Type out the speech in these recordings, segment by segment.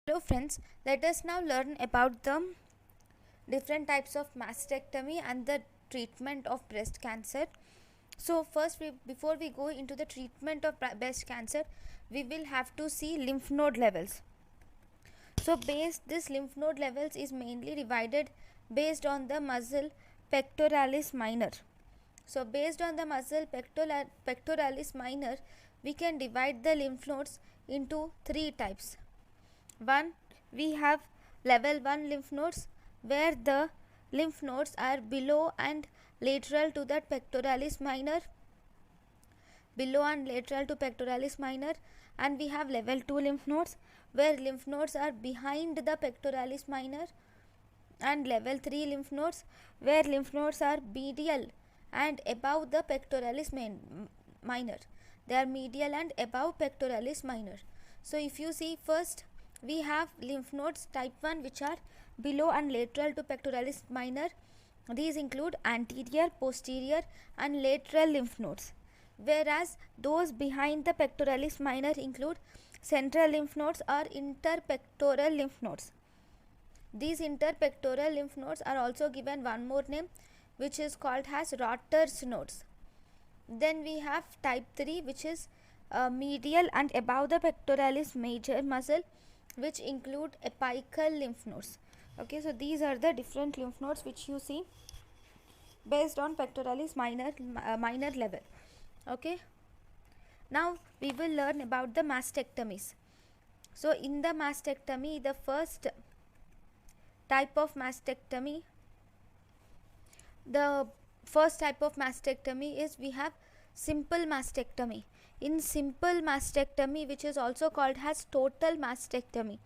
Hello friends, let us now learn about the different types of mastectomy and the treatment of breast cancer. So first, before we go into the treatment of breast cancer, we will have to see lymph node levels. So this lymph node levels is mainly divided based on the muscle pectoralis minor. So based on the muscle pectoralis minor, we can divide the lymph nodes into three types. One, we have level 1 lymph nodes, where the lymph nodes are below and lateral to the pectoralis minor, and we have level 2 lymph nodes, where lymph nodes are behind the pectoralis minor, and level 3 lymph nodes, where lymph nodes are medial and above the pectoralis minor. They are medial and above pectoralis minor. So if you see, first we have lymph nodes type 1 which are below and lateral to pectoralis minor. These include anterior, posterior and lateral lymph nodes, whereas those behind the pectoralis minor include central lymph nodes or interpectoral lymph nodes. These interpectoral lymph nodes are also given one more name, which is called as Rotter's nodes. Then we have type 3, which is medial and above the pectoralis major muscle, which include apical lymph nodes. Okay, so these are the different lymph nodes which you see based on pectoralis minor level. Okay, now we will learn about the mastectomies. So in the mastectomy, the first type of mastectomy is we have simple mastectomy. In simple mastectomy, which is also called as total mastectomy,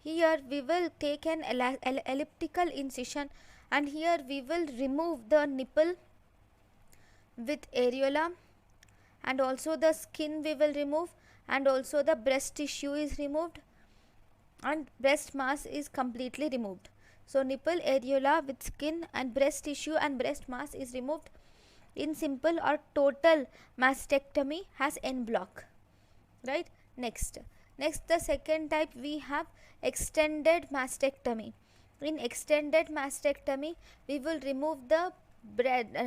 here we will take an elliptical incision, and here we will remove the nipple with areola, and also the skin we will remove, and also the breast tissue is removed, and breast mass is completely removed. So nipple, areola with skin and breast tissue and breast mass is removed. In simple or total mastectomy has en bloc, right? Next the second type we have extended mastectomy. In extended mastectomy, we will remove the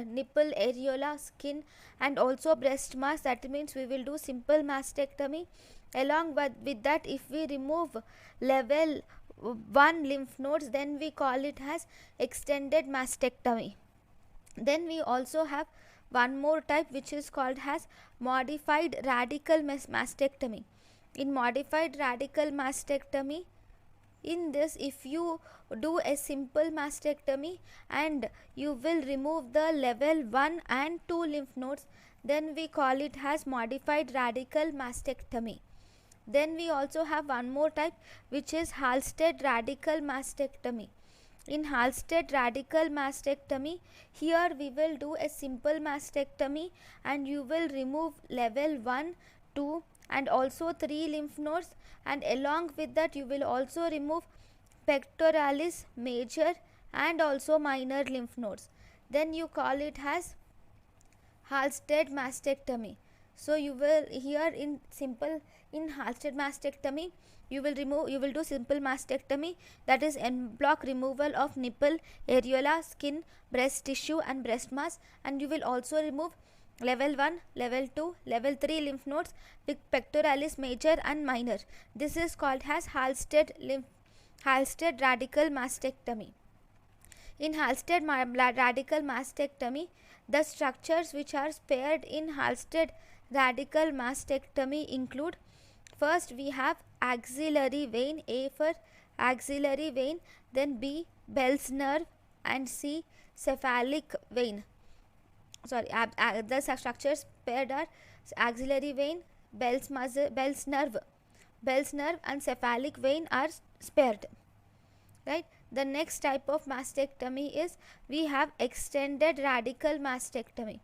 nipple, areola, skin and also breast mass. That means we will do simple mastectomy. Along with that, if we remove level 1 lymph nodes, then we call it as extended mastectomy. Then we also have one more type, which is called as modified radical mastectomy. In modified radical mastectomy, in this, if you do a simple mastectomy and you will remove the level 1 and 2 lymph nodes, then we call it as modified radical mastectomy. Then we also have one more type, which is Halsted radical mastectomy. In Halsted radical mastectomy, here we will do a simple mastectomy and you will remove level 1, 2 and also 3 lymph nodes, and along with that you will also remove pectoralis major and also minor lymph nodes. Then you call it as Halsted mastectomy. So you will here in Halsted mastectomy, you will do simple mastectomy, that is en bloc removal of nipple, areola, skin, breast tissue and breast mass, and you will also remove level 1, level 2, level 3 lymph nodes with pectoralis major and minor. This is called as Halsted radical mastectomy. In Halsted radical mastectomy, the structures which are spared in Halsted radical mastectomy include, first we have axillary vein, A for axillary vein, then B Bell's nerve and C cephalic vein. The structures spared are axillary vein, Bell's nerve and cephalic vein are spared, right? The next type of mastectomy is we have extended radical mastectomy.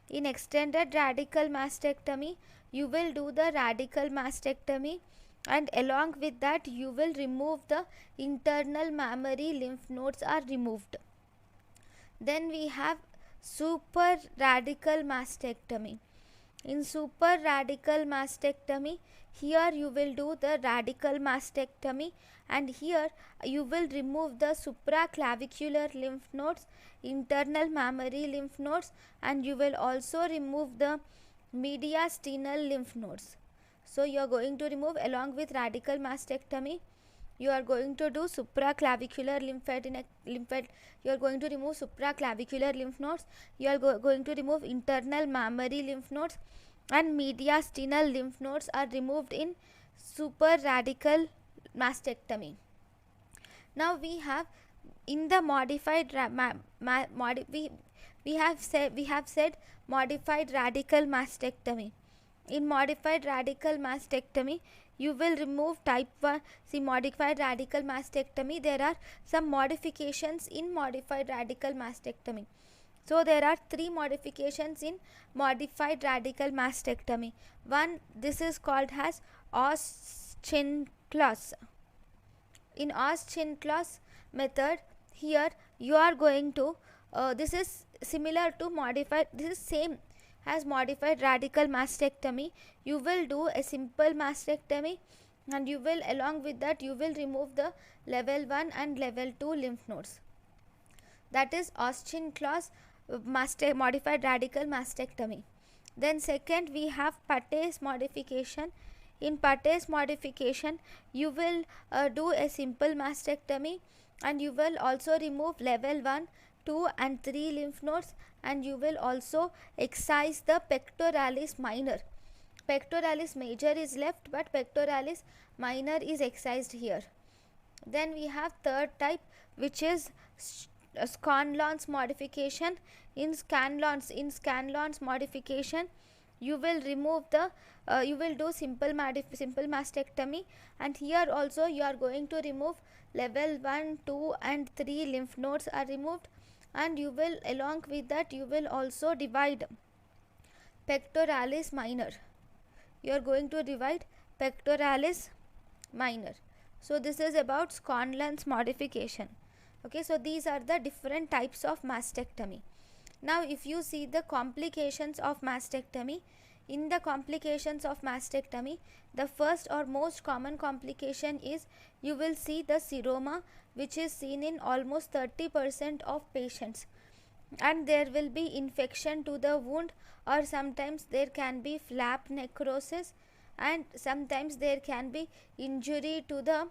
In extended radical mastectomy, you will do the radical mastectomy, and along with that you will remove the internal mammary lymph nodes are removed. Then we have super radical mastectomy. In super radical mastectomy, here you will do the radical mastectomy, and here you will remove the supraclavicular lymph nodes, internal mammary lymph nodes, and you will also remove the mediastinal lymph nodes. So you are going to remove, along with radical mastectomy, you are going to do supraclavicular you are going to remove supraclavicular lymph nodes, you are going to remove internal mammary lymph nodes, and mediastinal lymph nodes are removed in super radical mastectomy. Now we have in the modified we have said modified radical mastectomy. In modified radical mastectomy, you will remove type 1. See, modified radical mastectomy, there are some modifications in modified radical mastectomy. So there are 3 modifications in modified radical mastectomy. One, this is called as Os-Chin-Claus. In Os-Chin-Claus method, here you are going to this is similar to modified, this is same as modified radical mastectomy. You will do a simple mastectomy, and you will, along with that, you will remove the level 1 and level 2 lymph nodes. That is Os-Chin-Claus modified radical mastectomy. Then second, we have Patte's modification. In Patte's modification, you will do a simple mastectomy, and you will also remove level 1, 2 and 3 lymph nodes, and you will also excise the pectoralis minor. Pectoralis major is left, but pectoralis minor is excised here. Then we have third type, which is Scanlon's modification. In Scanlon's modification, you will remove the you will do simple mastectomy, and here also you are going to remove level 1, 2 and 3 lymph nodes are removed, and you will, along with that, you will also divide pectoralis minor. You are going to divide pectoralis minor. So this is about Scanlon's modification. Okay, so these are the different types of mastectomy. Now if you see the complications of mastectomy, in the complications of mastectomy, the first or most common complication is you will see the seroma, which is seen in almost 30% of patients, and there will be infection to the wound, or sometimes there can be flap necrosis, and sometimes there can be injury to the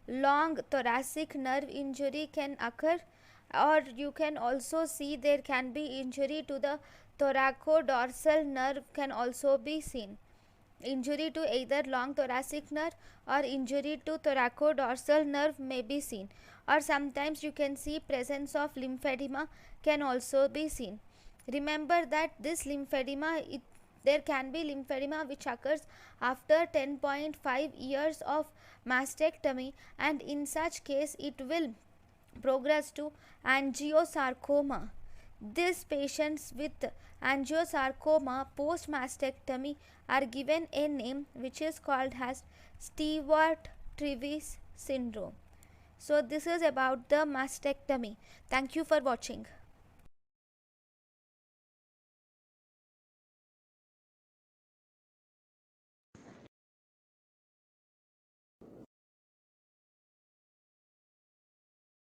long thoracic nerve, injury can occur, or you can also see there can be injury to the thoracodorsal nerve can also be seen. Injury to either long thoracic nerve or injury to thoracodorsal nerve may be seen, or sometimes you can see presence of lymphedema can also be seen. Remember that this lymphedema, there can be lymphedema which occurs after 10.5 years of mastectomy, and in such case it will progress to angiosarcoma. These patients with angiosarcoma post mastectomy are given a name which is called as Stewart-Trevis syndrome. So this is about the mastectomy. Thank you for watching.